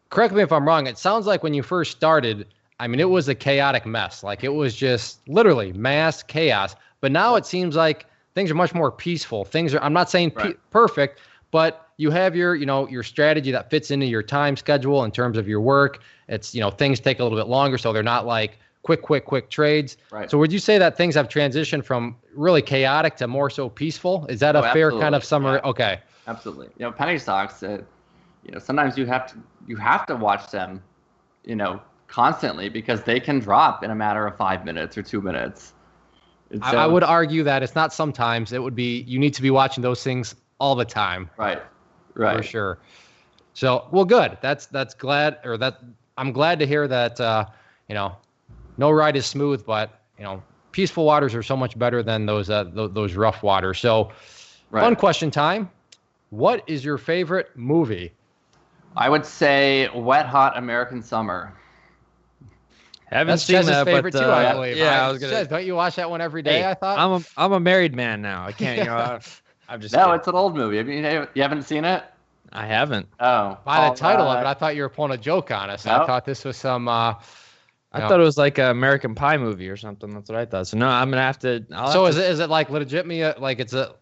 correct me if I'm wrong. It sounds like when you first started, I mean, it was a chaotic mess. Like, it was just literally mass chaos. But now it seems like things are much more peaceful. I'm not saying perfect, but you have your strategy that fits into your time schedule in terms of your work. It's, you know, things take a little bit longer, so they're not like quick trades. Right. So would you say that things have transitioned from really chaotic to more so peaceful? Is that a fair kind of summary? Yeah. Okay. Absolutely. You know, penny stocks, you know, sometimes you have to watch them, you know, constantly, because they can drop in a matter of 5 minutes or 2 minutes. I would argue that it's not sometimes. It would be, you need to be watching those things all the time. Right. For sure. So, well, good. I'm glad to hear that. You know, no ride is smooth, but you know, peaceful waters are so much better than those rough waters. So, fun question time. What is your favorite movie? I would say Wet Hot American Summer. Haven't seen that, favorite but too, I believe. Yeah, I was gonna. Don't you watch that one every day? Hey, I thought. I'm a married man now. I can't. You know, I'm just. No, kidding. it's an old movie. You haven't seen it? I haven't. Oh, by the title of it, I thought you were pulling a joke on us. No? I thought this was some. I thought it was like an American Pie movie or something. That's what I thought. So no, I'm gonna have to. Is it like legitimately like it's a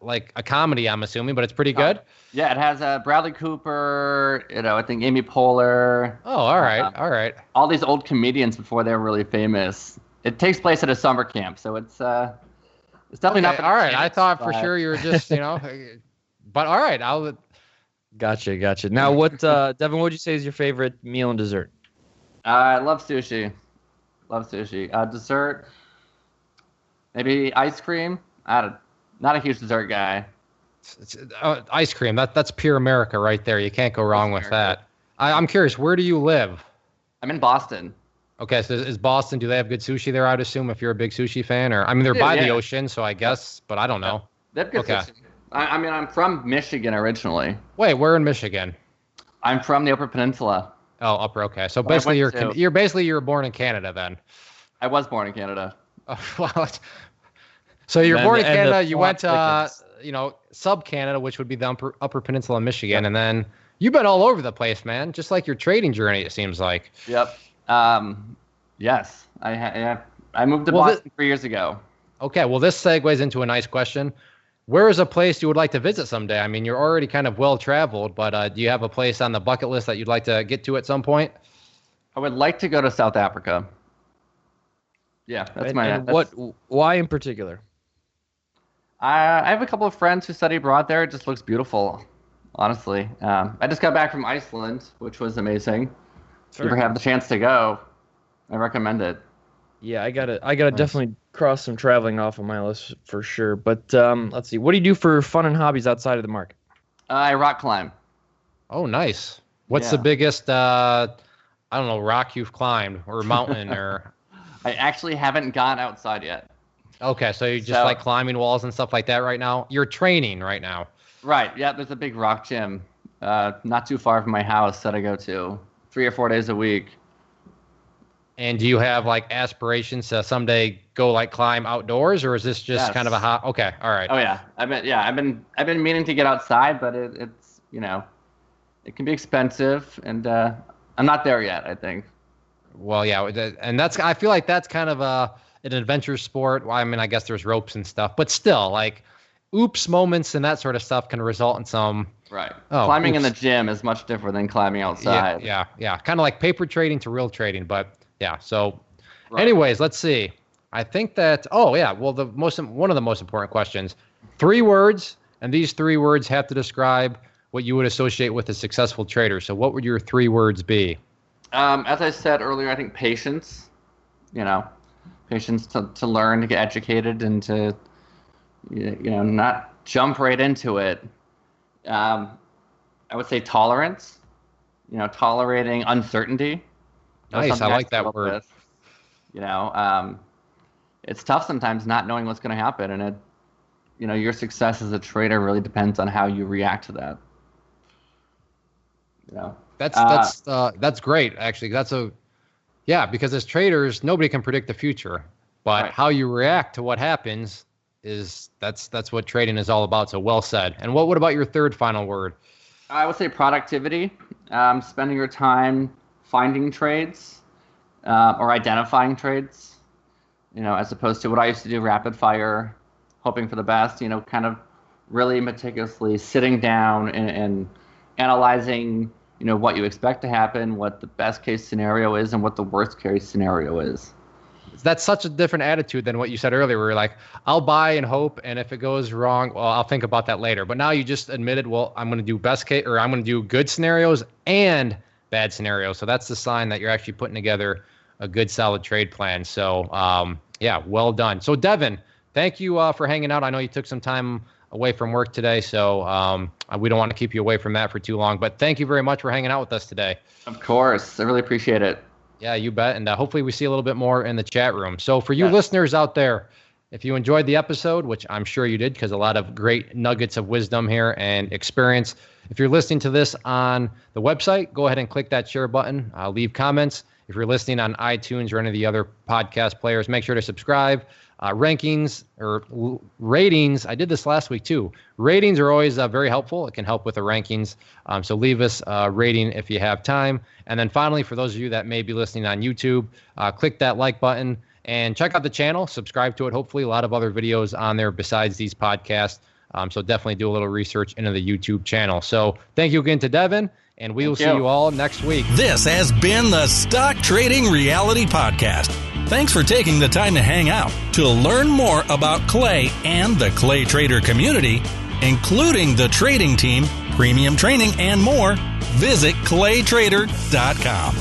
comedy? I'm assuming, but it's pretty good. Yeah, it has Bradley Cooper. You know, I think Amy Poehler. Oh, all right. All these old comedians before they were really famous. It takes place at a summer camp, so it's definitely not. All right, I thought for sure you were just but all right, I'll. Gotcha. Now, what, Devin? What would you say is your favorite meal and dessert? I love sushi. Dessert, maybe ice cream. Not a huge dessert guy. Ice cream. That's pure America right there. You can't go wrong with that. I'm curious. Where do you live? I'm in Boston. Okay, so is Boston? Do they have good sushi there? I'd assume if you're a big sushi fan, or I mean, they're by the ocean, so I guess, but I don't know. They have good sushi. I mean, I'm from Michigan originally. Wait, where in Michigan? I'm from the Upper Peninsula. Oh, upper. Okay, so basically you're born in Canada then. I was born in Canada. Well, so you're born in Canada. You went to sub Canada, which would be the upper Peninsula of Michigan, and then you've been all over the place, man. Just like your trading journey, it seems like. Yep. Yes, I moved to Boston 3 years ago. Okay, well, this segues into a nice question. Where is a place you would like to visit someday? I mean, you're already kind of well-traveled, but do you have a place on the bucket list that you'd like to get to at some point? I would like to go to South Africa. Yeah, why in particular? I have a couple of friends who study abroad there. It just looks beautiful, honestly. I just got back from Iceland, which was amazing. If you ever have the chance to go, I recommend it. Yeah, I gotta definitely cross some traveling off of my list for sure. But let's see. What do you do for fun and hobbies outside of the market? I rock climb. Oh, nice. What's the biggest, rock you've climbed or mountain or? I actually haven't gone outside yet. Okay, so you just like climbing walls and stuff like that right now? You're training right now. Right. Yeah, there's a big rock gym not too far from my house that I go to 3 or 4 days a week. And do you have like aspirations to someday go like climb outdoors, or is this just kind of a hot? Okay, all right. Oh yeah, I've been meaning to get outside, but it's it can be expensive, and I'm not there yet, I think. Well, yeah, and I feel like that's kind of an adventure sport. Well, I mean, I guess there's ropes and stuff, but still, like, oops moments and that sort of stuff can result in some Right. Oh, climbing in the gym is much different than climbing outside. Yeah. Kind of like paper trading to real trading, but yeah. So, Right. anyways, let's see. I think that. Oh yeah. Well, one of the most important questions. 3 words, and these 3 words have to describe what you would associate with a successful trader. So, what would your 3 words be? As I said earlier, I think patience. Patience to learn, to get educated, and to not jump right into it. I would say tolerance. Tolerating uncertainty. Nice, I like that word. It's tough sometimes not knowing what's going to happen, and your success as a trader really depends on how you react to that. That's great. Actually, because as traders, nobody can predict the future, but right. how you react to what happens that's what trading is all about. So well said. And what about your 3rd final word? I would say productivity. Spending your time finding trades or identifying trades. As opposed to what I used to do, rapid fire, hoping for the best. Kind of really meticulously sitting down and analyzing. What you expect to happen, what the best case scenario is, and what the worst case scenario is. That's such a different attitude than what you said earlier, where you're like, I'll buy and hope, and if it goes wrong, well, I'll think about that later. But now you just admitted, well, I'm going to do best case, or I'm going to do good scenarios and bad scenarios. So that's the sign that you're actually putting together a good, solid trade plan. So, well done. So, Devin, thank you for hanging out. I know you took some time away from work today, so we don't want to keep you away from that for too long. But thank you very much for hanging out with us today. Of course. I really appreciate it. Yeah, you bet. And hopefully we see a little bit more in the chat room. So for you listeners out there, if you enjoyed the episode, which I'm sure you did because a lot of great nuggets of wisdom here and experience, if you're listening to this on the website, go ahead and click that share button. Leave comments. If you're listening on iTunes or any of the other podcast players, make sure to subscribe. Rankings or ratings. I did this last week too. Ratings are always very helpful. It can help with the rankings. So leave us a rating if you have time. And then finally, for those of you that may be listening on YouTube, click that like button and check out the channel. Subscribe to it. Hopefully a lot of other videos on there besides these podcasts. So definitely do a little research into the YouTube channel. So thank you again to Devin, and we will see you all next week. This has been the Stock Trading Reality Podcast. Thanks for taking the time to hang out. To learn more about Clay and the Clay Trader community, including the trading team, premium training, and more, visit claytrader.com.